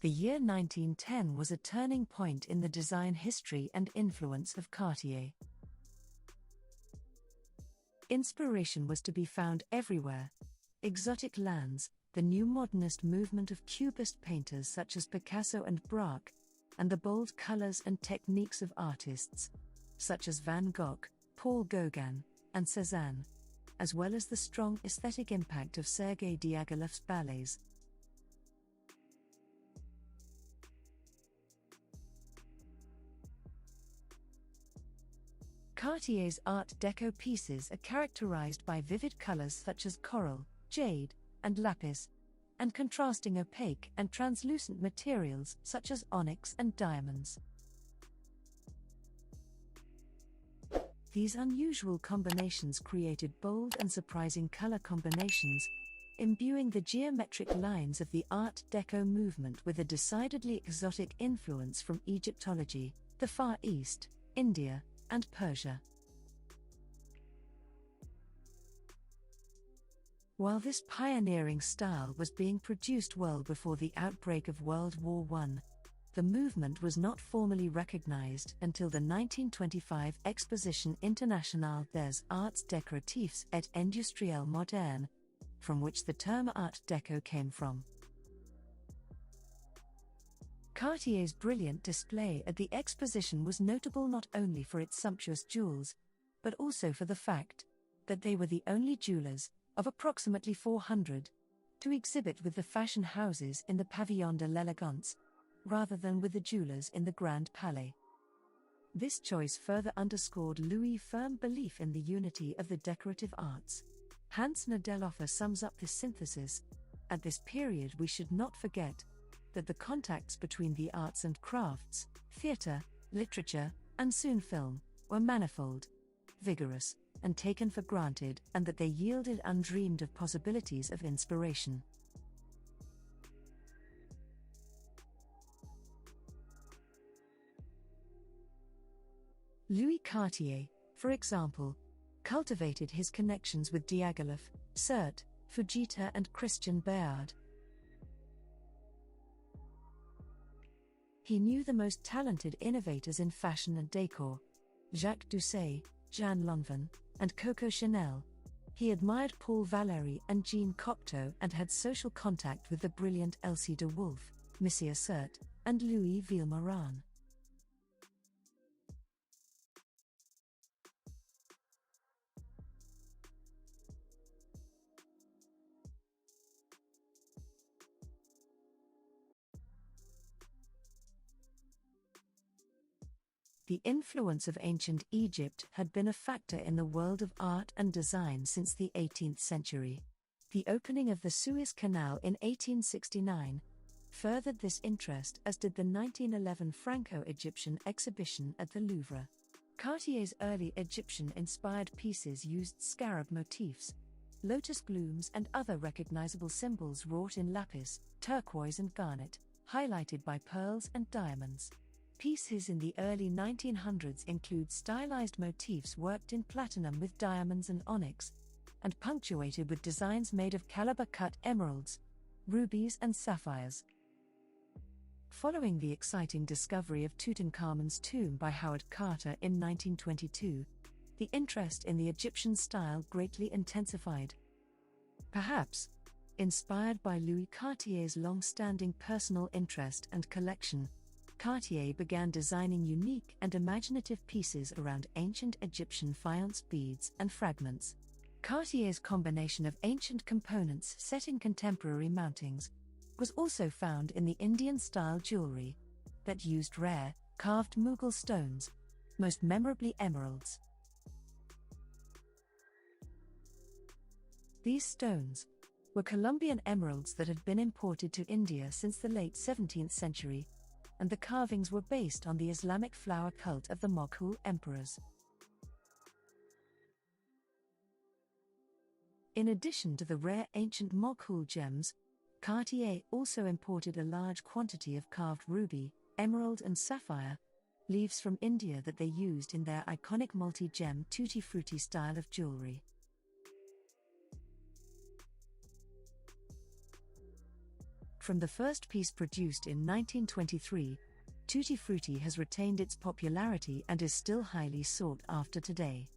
The year 1910 was a turning point in the design history and influence of Cartier. Inspiration was to be found everywhere. Exotic lands, the new modernist movement of Cubist painters such as Picasso and Brooch, and the bold colors and techniques of artists such as Van Gogh, Paul Gauguin, and Cézanne, as well as the strong aesthetic impact of Sergei Diaghilev's ballets. Cartier's Art Deco pieces are characterized by vivid colors such as coral, jade, and lapis, and contrasting opaque and translucent materials such as onyx and diamonds. These unusual combinations created bold and surprising color combinations, imbuing the geometric lines of the Art Deco movement with a decidedly exotic influence from Egyptology, the Far East, India, and Persia. While this pioneering style was being produced well before the outbreak of World War I, the movement was not formally recognized until the 1925 Exposition Internationale des Arts Décoratifs et Industriels Modernes, from which the term Art Deco came from. Cartier's brilliant display at the exposition was notable not only for its sumptuous jewels, but also for the fact that they were the only jewelers, of approximately 400, to exhibit with the fashion houses in the Pavillon de l'Élégance, rather than with the jewelers in the Grand Palais. This choice further underscored Louis' firm belief in the unity of the decorative arts. Hans Nadelhofer sums up this synthesis: "At this period we should not forget that the contacts between the arts and crafts, theatre, literature, and soon film, were manifold, vigorous, and taken for granted, and that they yielded undreamed of possibilities of inspiration." Louis Cartier, for example, cultivated his connections with Diaghilev, Sert, Fujita, and Christian Bayard. He knew the most talented innovators in fashion and decor: Jacques Doucet, Jeanne Toussaint, and Coco Chanel. He admired Paul Valéry and Jean Cocteau and had social contact with the brilliant Elsie de Wolfe, Monsieur Sert, and Louis Villemorin. The influence of ancient Egypt had been a factor in the world of art and design since the 18th century. The opening of the Suez Canal in 1869 furthered this interest, as did the 1911 Franco-Egyptian exhibition at the Louvre. Cartier's early Egyptian-inspired pieces used scarab motifs, lotus blooms, and other recognizable symbols wrought in lapis, turquoise, and garnet, highlighted by pearls and diamonds. Pieces in the early 1900s include stylized motifs worked in platinum with diamonds and onyx, and punctuated with designs made of caliber-cut emeralds, rubies, and sapphires. Following the exciting discovery of Tutankhamun's tomb by Howard Carter in 1922, the interest in the Egyptian style greatly intensified. Perhaps inspired by Louis Cartier's long-standing personal interest and collection, Cartier began designing unique and imaginative pieces around ancient Egyptian faience beads and fragments. Cartier's combination of ancient components set in contemporary mountings was also found in the Indian-style jewelry that used rare, carved Mughal stones, most memorably emeralds. These stones were Colombian emeralds that had been imported to India since the late 17th century, and the carvings were based on the Islamic flower cult of the Mughal emperors. In addition to the rare ancient Mughal gems, Cartier also imported a large quantity of carved ruby, emerald, and sapphire leaves from India that they used in their iconic multi-gem Tutti Frutti style of jewelry. From the first piece produced in 1923, Tutti Frutti has retained its popularity and is still highly sought after today.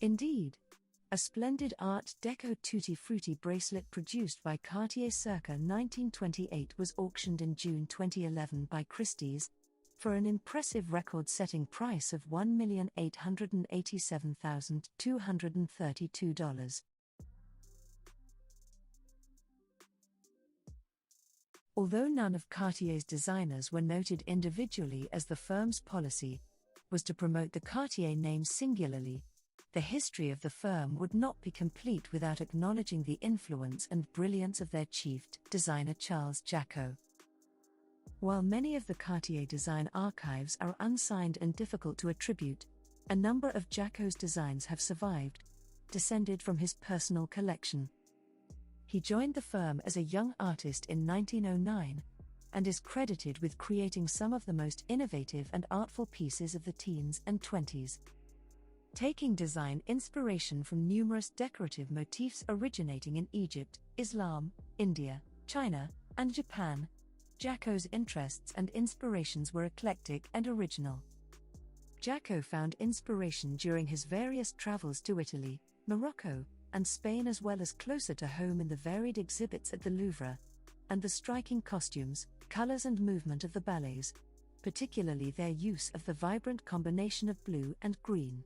Indeed, a splendid Art Deco Tutti Frutti bracelet produced by Cartier circa 1928 was auctioned in June 2011 by Christie's, for an impressive record-setting price of $1,887,232. Although none of Cartier's designers were noted individually, as the firm's policy was to promote the Cartier name singularly, the history of the firm would not be complete without acknowledging the influence and brilliance of their chief designer Charles Jacqueau. While many of the Cartier design archives are unsigned and difficult to attribute, a number of Jacqueau's designs have survived, descended from his personal collection. He joined the firm as a young artist in 1909, and is credited with creating some of the most innovative and artful pieces of the teens and 20s. Taking design inspiration from numerous decorative motifs originating in Egypt, Islam, India, China, and Japan, Jacqueau's interests and inspirations were eclectic and original. Jacqueau found inspiration during his various travels to Italy, Morocco, and Spain, as well as closer to home in the varied exhibits at the Louvre, and the striking costumes, colors and movement of the ballets, particularly their use of the vibrant combination of blue and green.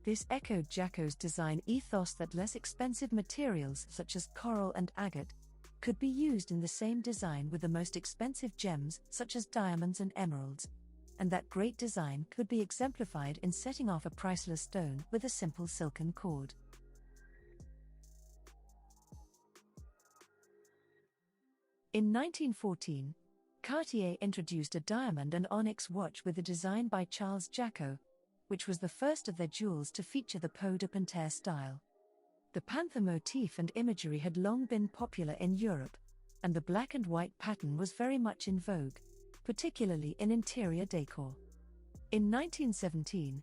This echoed Jacqueau's design ethos that less expensive materials such as coral and agate could be used in the same design with the most expensive gems such as diamonds and emeralds, and that great design could be exemplified in setting off a priceless stone with a simple silken cord. In 1914, Cartier introduced a diamond and onyx watch with a design by Charles Jacqueau, which was the first of their jewels to feature the peau de Panther style. The Panther motif and imagery had long been popular in Europe, and the black and white pattern was very much in vogue, particularly in interior decor. In 1917,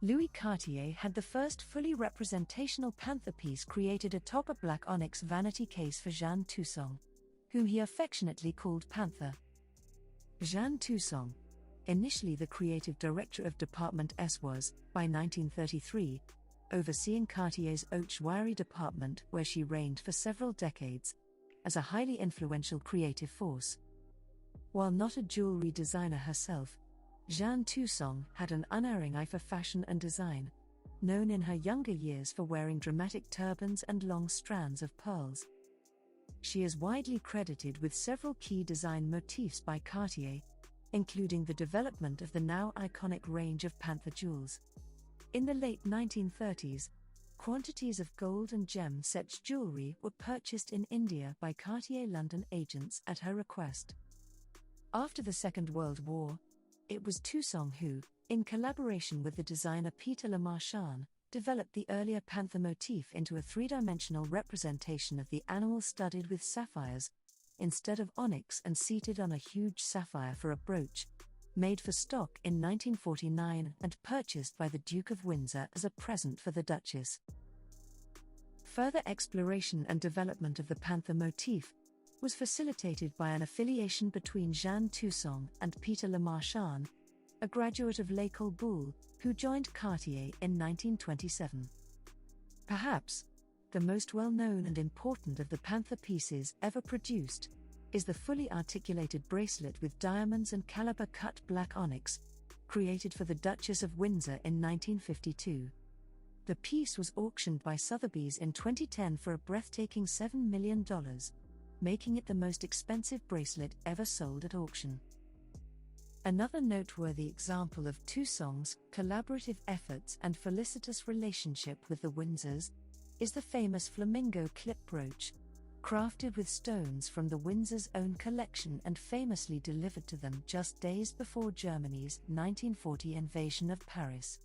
Louis Cartier had the first fully representational Panther piece created atop a black onyx vanity case for Jeanne Toussaint, whom he affectionately called Panther. Jeanne Toussaint, initially the creative director of Department S, was, by 1933, overseeing Cartier's haute joaillerie department, where she reigned for several decades, as a highly influential creative force. While not a jewelry designer herself, Jeanne Toussaint had an unerring eye for fashion and design, known in her younger years for wearing dramatic turbans and long strands of pearls. She is widely credited with several key design motifs by Cartier, including the development of the now iconic range of Panther jewels. In the late 1930s, quantities of gold and gem-set jewelry were purchased in India by Cartier London agents at her request. After the Second World War, it was Toussaint who, in collaboration with the designer Peter Le Marchand, developed the earlier Panther motif into a three-dimensional representation of the animal studded with sapphires, instead of onyx, and seated on a huge sapphire for a brooch, made for stock in 1949 and purchased by the Duke of Windsor as a present for the Duchess. Further exploration and development of the Panther motif was facilitated by an affiliation between Jeanne Toussaint and Peter Le Marchand, a graduate of l'École Boulle, who joined Cartier in 1927. Perhaps the most well-known and important of the Panther pieces ever produced is the fully articulated bracelet with diamonds and caliber-cut black onyx, created for the Duchess of Windsor in 1952. The piece was auctioned by Sotheby's in 2010 for a breathtaking $7 million, making it the most expensive bracelet ever sold at auction. Another noteworthy example of Toussaint's collaborative efforts and felicitous relationship with the Windsors is the famous Flamingo clip brooch, crafted with stones from the Windsors' own collection and famously delivered to them just days before Germany's 1940 invasion of Paris.